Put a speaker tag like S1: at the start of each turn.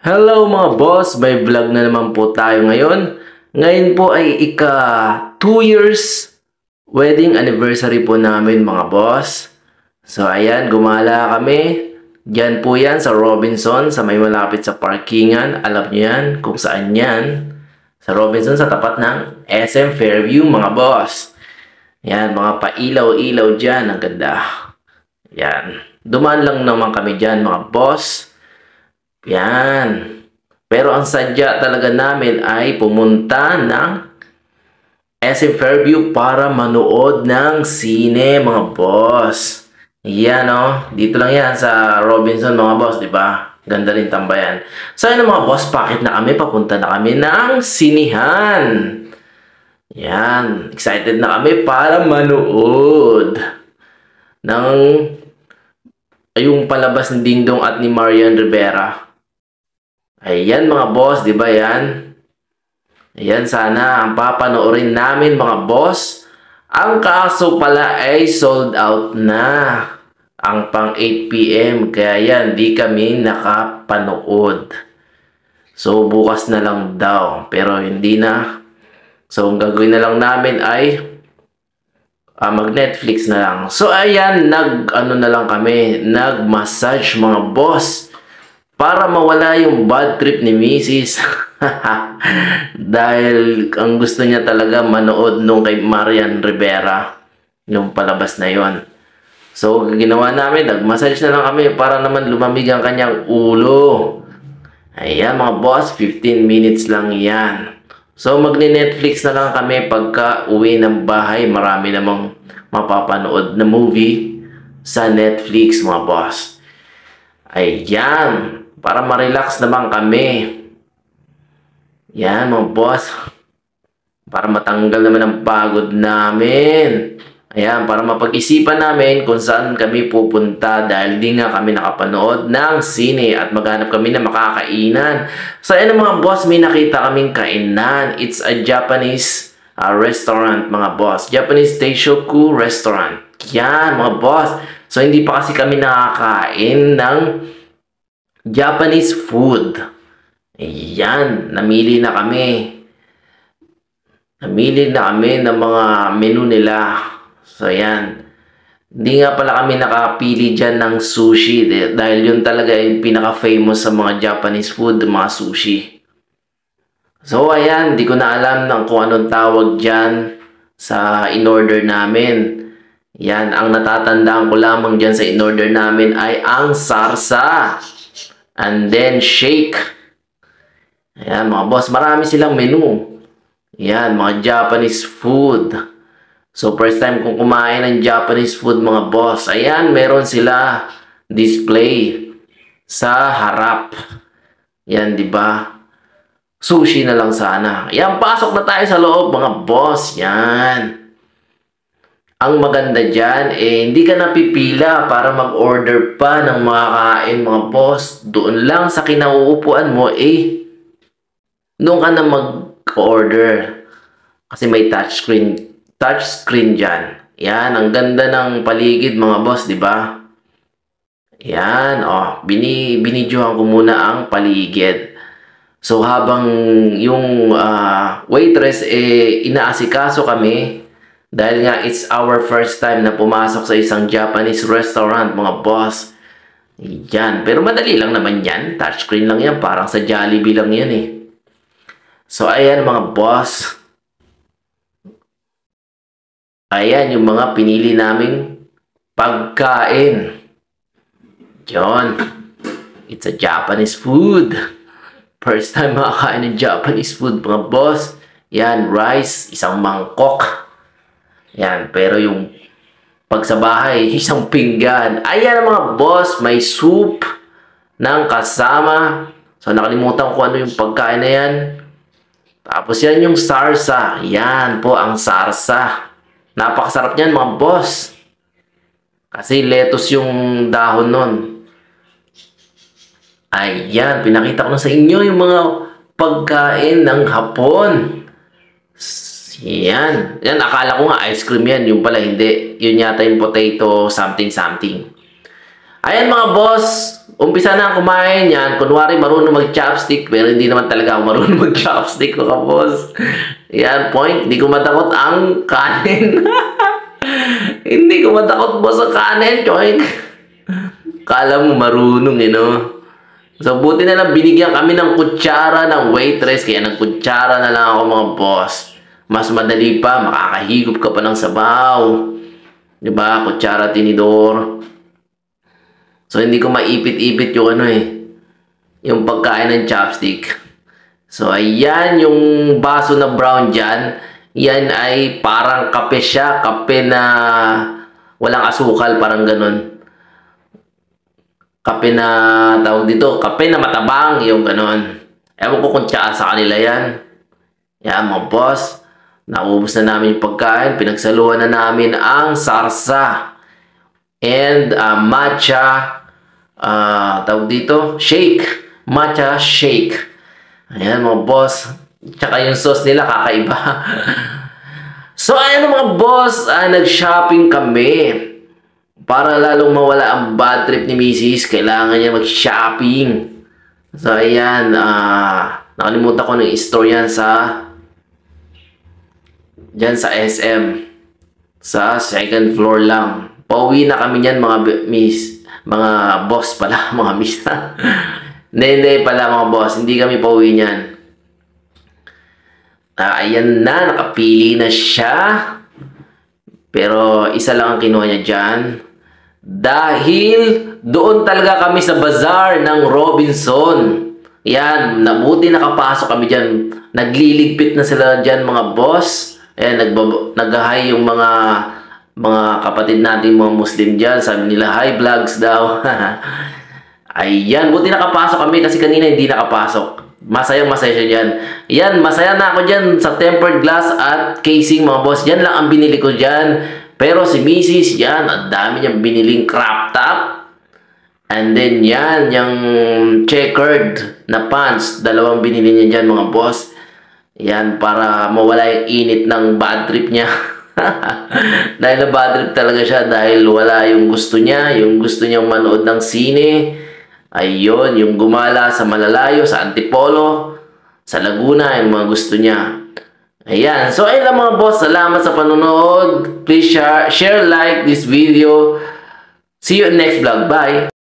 S1: Hello mga boss, may vlog na naman po tayo ngayon. Ngayon po ay ika 2 years wedding anniversary po namin mga boss. So ayan, gumala kami. Diyan po yan sa Robinson, sa may malapit sa parkingan. Alam niyo yan kung saan yan. Sa Robinson, sa tapat ng SM Fairview mga boss. Yan, mga pailaw-ilaw dyan. Ang ganda. Yan. Dumaan lang naman kami dyan mga boss. Yan. Pero ang sadya talaga namin ay pumunta ng SM Fairview para manood ng sine mga boss. Yan dito lang yan sa Robinson mga boss, di ba? Ganda rin tambayan. So yun mga boss, pakit na kami, papunta na kami ng sinihan. Yan, excited na kami para manood ng yung palabas ni Dingdong at ni Marian Rivera. Ayan mga boss, di ba yan? Ayan, sana ang papanoorin namin mga boss. Ang kaso pala ay sold out na. Ang pang 8 PM. Kaya yan, di kami nakapanood. So, bukas na lang daw. Pero hindi na. So, ang gagawin na lang namin ay mag-Netflix na lang. So, ayan, na lang kami. Nag-massage mga boss. Para mawala yung bad trip ni Mrs. Dahil ang gusto niya talaga manood nung kay Marian Rivera. Yung palabas na yon. So, ginawa namin, nag-massage na lang kami para naman lumamig ang kanyang ulo. Ayan mga boss, 15 minutes lang yan. So, magne-Netflix na lang kami pagka uwi ng bahay. Marami namang mapapanood na movie sa Netflix mga boss. Ayan, para ma-relax naman kami. Yan mga boss. Para matanggal naman ang pagod namin. Ayan, para mapag-isipan namin kung saan kami pupunta dahil di nga kami nakapanood ng sine at maghanap kami na makakainan. So ayan mga boss, may nakita kaming kainan. It's a Japanese restaurant mga boss. Japanese Teishoku restaurant. Yan mga boss. So hindi pa kasi kami nakakain ng Japanese food. Ayan, namili na kami. Namili na kami ng mga menu nila. So, ayan. Hindi nga pala kami nakapili dyan ng sushi. Dahil yun talaga yung pinaka-famous sa mga Japanese food, mga sushi. So, ayan. Di ko na alam kung anong tawag dyan sa in-order namin. Yan, ang natatandaan ko lamang dyan sa in-order namin ay ang sarsa. And then, shake. Ayan, mga boss. Marami silang menu. Yan, mga Japanese food. So, first time kong kumain ng Japanese food, mga boss. Ayan, meron sila display sa harap. Yan, di ba? Sushi na lang sana. Ayan, pasok na tayo sa loob, mga boss. Yan. Ang maganda dyan, hindi ka napipila para mag-order pa ng makakain, mga boss. Doon lang sa kinauupuan mo, doon ka na mag-order. Kasi may touchscreen dyan. Yan, ang ganda ng paligid, mga boss, di ba? Yan, binidyohan ko muna ang paligid. So, habang yung waitress, inaasikaso kami, dahil nga, it's our first time na pumasok sa isang Japanese restaurant, mga boss. Yan. Pero madali lang naman yan. Touchscreen lang yan. Parang sa Jollibee lang yan So, ayan mga boss. Ayan yung mga pinili naming pagkain. Yon. It's a Japanese food. First time makakain ng Japanese food, mga boss. Yan, rice, isang mangkok. Yan, pero yung pag sa bahay, isang pinggan. Ayan mga boss, may soup ng kasama. So, nakalimutan ko ano yung pagkain na yan. Tapos yan yung sarsa. Yan po ang sarsa. Napakasarap niyan mga boss. Kasi lettuce yung dahon nun. Ayan, pinakita ko na sa inyo yung mga pagkain ng Hapon. Yan. Yan, akala ko nga ice cream yan. Yung pala hindi. Yun yata yung potato something something. Ayan mga boss. Umpisa na ang kumain yan. Kunwari marunong mag-chopstick, pero hindi naman talaga ako marunong mag-chopstick, mga boss. Yan, point. Hindi ko matakot ang kanin. Hindi ko matakot, boss, ang kanin, choink. Kala mo marunong, no? So, buti na lang binigyan kami ng kutsara ng waitress, kaya nagkutsara na lang ako, mga boss. Mas madali pa, makakahigop ka pa ng sabaw. Diba? Kutsara, tinidor. So, hindi ko maipit-ipit yung yung pagkain ng chopstick. So, ayan yung baso na brown dyan. Yan ay parang kape siya. Kape na walang asukal, parang ganun. Kape na, tawag dito, kape na matabang, yung ganun. Ewan ko kung tsaa sa kanila yan. Yan, mga boss. Naubos na namin yung pagkain. Pinagsaluhan na namin ang sarsa. And matcha, tawag dito, shake. Matcha shake. Ayan, mga boss. Tsaka yung sauce nila, kakaiba. So, ayan mga boss. Nag-shopping kami. Para lalong mawala ang bad trip ni Mrs. Kailangan niya mag-shopping. So, ayan. Nakalimutan ko ng store yan dyan sa SM. Sa second floor lang. Pauwi na kami niyan, mga boss pala, mga miss. Hindi pala, mga boss. Hindi kami pauwi niyan. Ayan na, nakapili na siya. Pero isa lang ang kinuha niya dyan. Dahil doon talaga kami sa bazaar ng Robinson. Yan, nabuti nakapasok kami dyan. Nagliligpit na sila dyan, mga boss. Ayan, nag-hi yung mga kapatid natin, mga Muslim dyan. Sabi nila, hi vlogs daw. Ayan, buti nakapasok kami kasi kanina hindi nakapasok. Masaya siya dyan. Yan, masaya na ako dyan sa tempered glass at casing, mga boss. Yan lang ang binili ko dyan. Pero si Mrs. yan, ang dami niyang biniling crop top. And then yan, yung checkered na pants. Dalawang binili niya dyan, mga boss. Yan, para mawala yung init ng bad trip niya. Dahil na bad trip talaga siya. Dahil wala yung gusto niya. Yung gusto niyang manood ng sine. Ayun, yung gumala sa malalayo, sa Antipolo, sa Laguna, yung mga gusto niya. Ayan. So, ayun lang mga boss. Salamat sa panonood. Please share, like this video. See you in next vlog. Bye!